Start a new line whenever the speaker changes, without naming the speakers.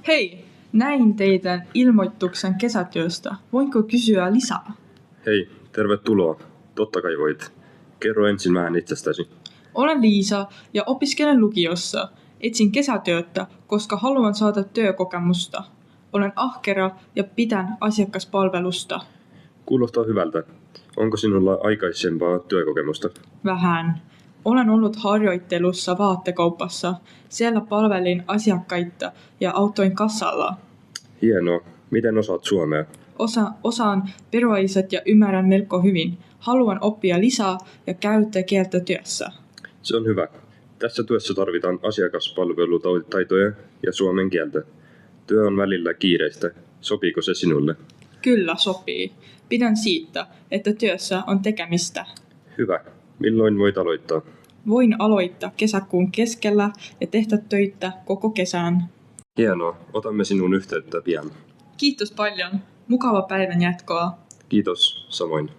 Hei, näin teidän ilmoituksen kesätyöstä. Voinko kysyä lisää?
Hei, tervetuloa. Totta kai voit. Kerro ensin vähän itsestäsi.
Olen Liisa ja opiskelen lukiossa. Etsin kesätyötä, koska haluan saada työkokemusta. Olen ahkera ja pidän asiakaspalvelusta.
Kuulostaa hyvältä. Onko sinulla aikaisempaa työkokemusta?
Vähän. Olen ollut harjoittelussa vaatekaupassa. Siellä palvelin asiakkaita ja autoin kassalla.
Hienoa. Miten osaat suomea?
Osaan peruaiset ja ymmärrän melko hyvin. Haluan oppia lisää ja käyttää kieltä työssä.
Se on hyvä. Tässä työssä tarvitaan asiakaspalvelutaitoja ja suomen kieltä. Työ on välillä kiireistä. Sopiiko se sinulle?
Kyllä sopii. Pidän siitä, että työssä on tekemistä.
Hyvä. Milloin voit aloittaa?
Voin aloittaa kesäkuun keskellä ja tehdä töitä koko kesän.
Hienoa. Otamme sinun yhteyttä pian.
Kiitos paljon. Mukava päivän jatkoa.
Kiitos. Samoin.